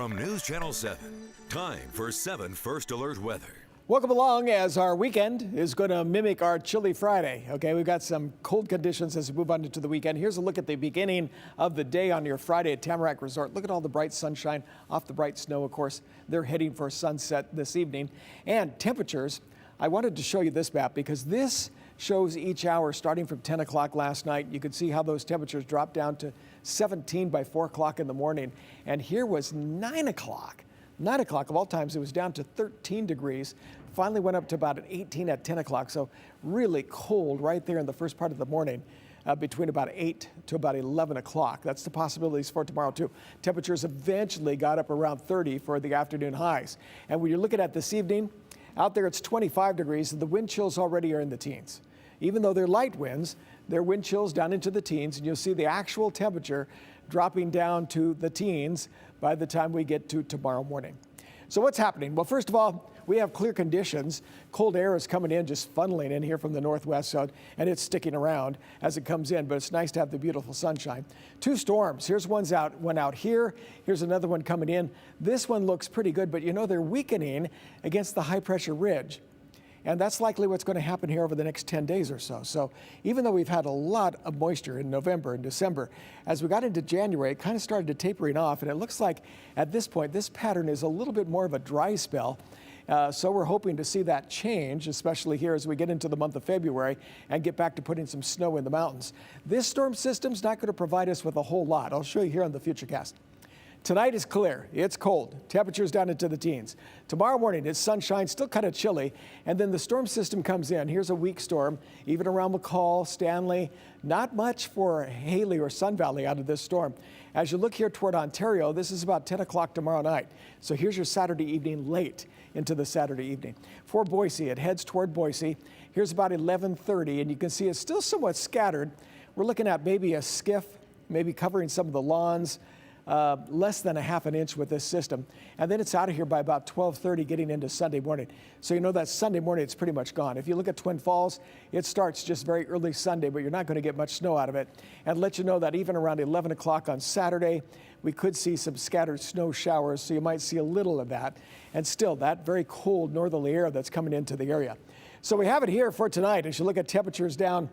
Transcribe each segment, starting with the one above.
From News Channel 7, time for 7 First Alert weather. Welcome along as our weekend is going to mimic our chilly Friday. Okay, we've got some cold conditions as we move on into the weekend. Here's a look at the beginning of the day on your Friday at Tamarack Resort. Look at all the bright sunshine off the bright snow. Of course, they're heading for sunset this evening. And temperatures, I wanted to show you this map because this shows each hour starting from 10 o'clock last night. You could see how those temperatures dropped down to 17 by 4 o'clock in the morning. And here was 9 o'clock. 9 o'clock of all times, it was down to 13 degrees. Finally went up to about an 18 at 10 o'clock. So really cold right there in the first part of the morning between about 8 to about 11 o'clock. That's the possibilities for tomorrow too. Temperatures eventually got up around 30 for the afternoon highs. And when you're looking at this evening, out there it's 25 degrees and the wind chills already are in the teens. Even though they're light winds, they're wind chills down into the teens, and you'll see the actual temperature dropping down to the teens by the time we get to tomorrow morning. So what's happening? Well, first of all, we have clear conditions. Cold air is coming in, just funneling in here from the northwest, and it's sticking around as it comes in, but it's nice to have the beautiful sunshine. 2 storms. Here's one out here. Here's another one coming in. This one looks pretty good, but you know they're weakening against the high pressure ridge. And that's likely what's going to happen here over the next 10 days or so. So even though we've had a lot of moisture in November and December, as we got into January, it kind of started to tapering off. And it looks like at this point, this pattern is a little bit more of a dry spell. So we're hoping to see that change, especially here as we get into the month of February and get back to putting some snow in the mountains. This storm system's not going to provide us with a whole lot. I'll show you here on the Futurecast. Tonight is clear. It's cold. Temperatures down into the teens. Tomorrow morning, it's sunshine, still kind of chilly, and then the storm system comes in. Here's a weak storm, even around McCall, Stanley. Not much for Haley or Sun Valley out of this storm. As you look here toward Ontario, this is about 10 o'clock tomorrow night. So here's your Saturday evening, late into the Saturday evening. For Boise, it heads toward Boise. Here's about 11:30, and you can see it's still somewhat scattered. We're looking at maybe a skiff, maybe covering some of the lawns. Less than a half an inch with this system. And then it's out of here by about 12:30 getting into Sunday morning. So you know that Sunday morning it's pretty much gone. If you look at Twin Falls, it starts just very early Sunday, but you're not going to get much snow out of it. And let you know that even around 11 o'clock on Saturday, we could see some scattered snow showers, so you might see a little of that. And still, that very cold northerly air that's coming into the area. So we have it here for tonight. As you look at temperatures down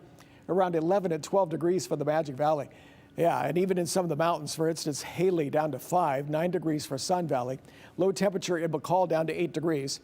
around 11 and 12 degrees for the Magic Valley. Yeah, and even in some of the mountains, for instance, Haley down to 5, 9 degrees for Sun Valley. Low temperature in McCall down to 8 degrees.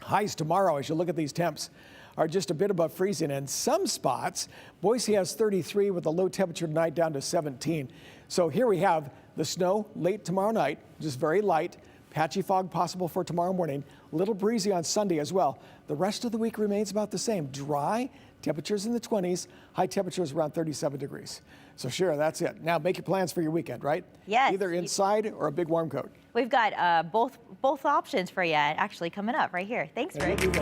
Highs tomorrow, as you look at these temps, are just a bit above freezing. And some spots, Boise has 33 with a low temperature tonight down to 17. So here we have the snow late tomorrow night, just very light. Patchy fog possible for tomorrow morning. A little breezy on Sunday as well. The rest of the week remains about the same. Dry, temperatures in the 20s, high temperatures around 37 degrees. So sure, that's it. Now make your plans for your weekend, right? Yes. Either inside or a big warm coat. We've got both options for you actually coming up right here. Thanks, Rick.